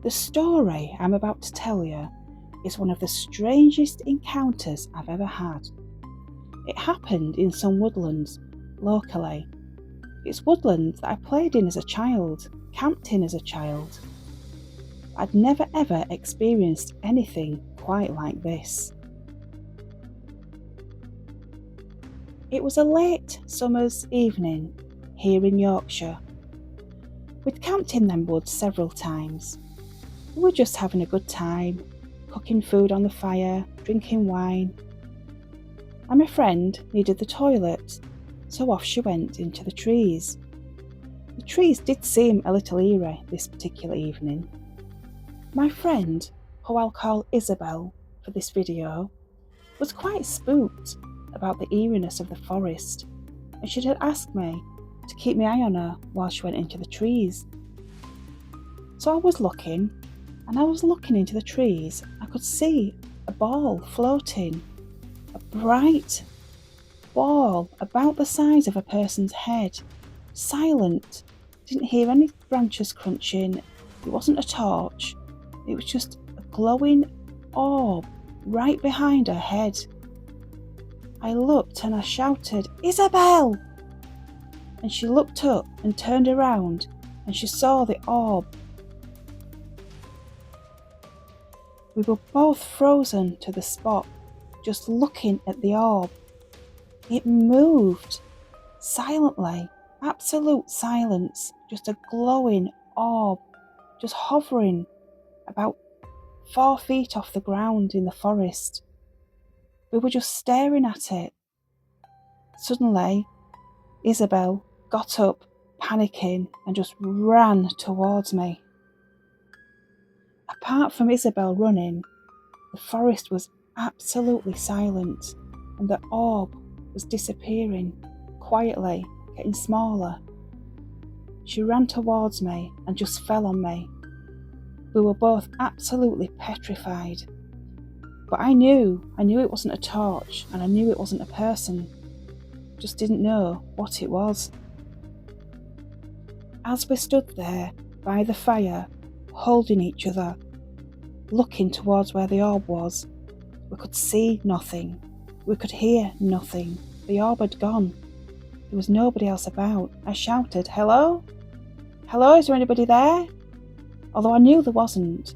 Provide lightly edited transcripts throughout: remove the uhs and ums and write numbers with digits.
The story I'm about to tell you is one of the strangest encounters I've ever had. It happened in some woodlands locally. It's woodlands that I played in as a child, camped in as a child. I'd never ever experienced anything quite like this. It was a late summer's evening here in Yorkshire. We'd camped in them woods several times. We were just having a good time, cooking food on the fire, drinking wine. And my friend needed the toilet, so off she went into the trees. The trees did seem a little eerie this particular evening. My friend, who I'll call Isabel for this video, was quite spooked about the eeriness of the forest, and she had asked me to keep my eye on her while she went into the trees. So I was looking into the trees. I could see a ball floating, a bright ball about the size of a person's head, silent. Didn't hear any branches crunching. It wasn't a torch. It was just a glowing orb right behind her head. I looked and I shouted, "Isabel!" And she looked up and turned around and she saw the orb. We were both frozen to the spot, just looking at the orb. It moved silently, absolute silence, just a glowing orb, just hovering about 4 feet off the ground in the forest. We were just staring at it. Suddenly, Isabel got up, panicking, and just ran towards me. Apart from Isabel running, the forest was absolutely silent, and the orb was disappearing, quietly, getting smaller. She ran towards me and just fell on me. We were both absolutely petrified. But I knew it wasn't a torch, and I knew it wasn't a person. Just didn't know what it was. As we stood there by the fire, holding each other, looking towards where the orb was, we could see nothing. We could hear nothing. The orb had gone. There was nobody else about. I shouted, "Hello? Hello, is there anybody there?" Although I knew there wasn't.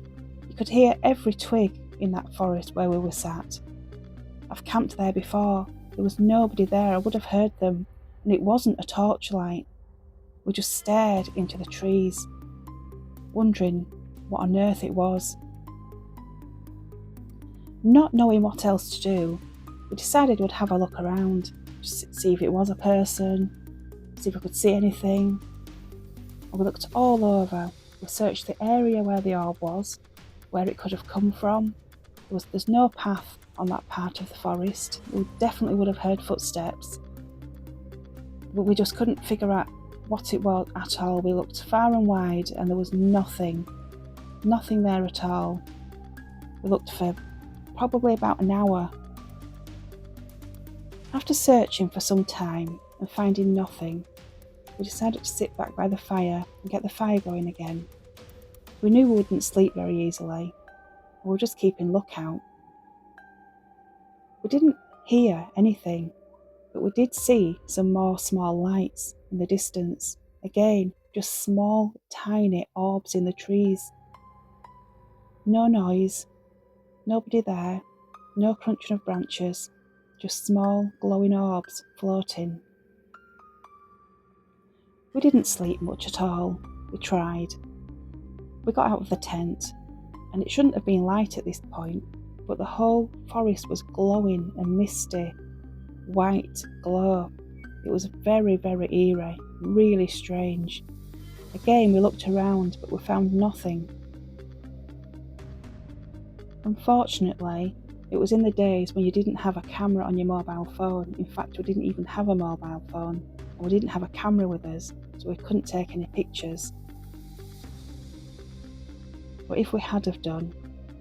You could hear every twig in that forest where we were sat. I've camped there before. There was nobody there. I would have heard them, and it wasn't a torchlight. We just stared into the trees, wondering what on earth it was. Not knowing what else to do, we decided we'd have a look around, just see if it was a person, see if we could see anything. And we looked all over. We searched the area where the orb was, where it could have come from. There's no path on that part of the forest. We definitely would have heard footsteps, but we just couldn't figure out what it was at all. We looked far and wide and there was nothing there at all. We looked for probably about an hour. After searching for some time and finding nothing, we decided to sit back by the fire and get the fire going again. We knew we wouldn't sleep very easily, and we were just keeping lookout. We didn't hear anything, but we did see some more small lights in the distance. Again, just small, tiny orbs in the trees. No noise, nobody there, no crunching of branches, just small, glowing orbs floating. We didn't sleep much at all. We tried. We got out of the tent, and it shouldn't have been light at this point, but the whole forest was glowing a misty, white glow. It was very, very eerie, really strange. Again, we looked around, but we found nothing. Unfortunately, it was in the days when you didn't have a camera on your mobile phone. In fact, we didn't even have a mobile phone, and we didn't have a camera with us, so we couldn't take any pictures. But if we had have done,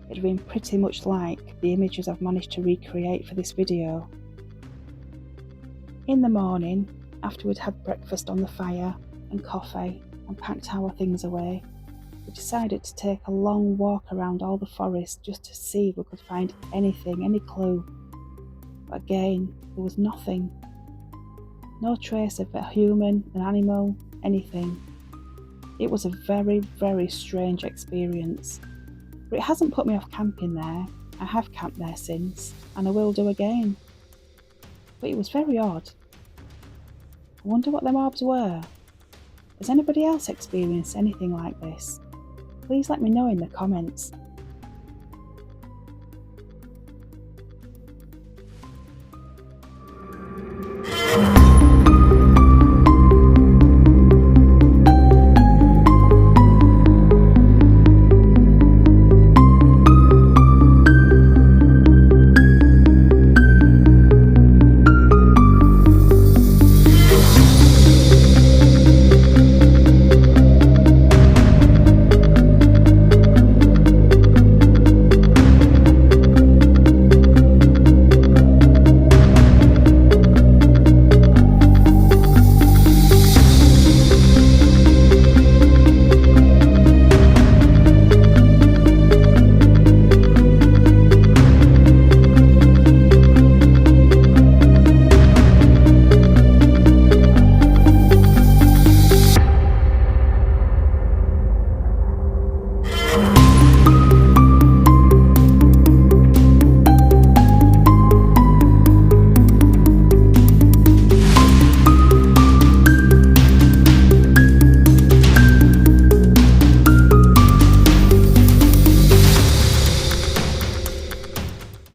it'd have been pretty much like the images I've managed to recreate for this video. In the morning, after we'd had breakfast on the fire and coffee and packed our things away, we decided to take a long walk around all the forest just to see if we could find anything, any clue. But again, there was nothing. No trace of a human, an animal, anything. It was a very, very strange experience. But it hasn't put me off camping there. I have camped there since, and I will do again. But it was very odd. I wonder what them orbs were. Has anybody else experienced anything like this? Please let me know in the comments.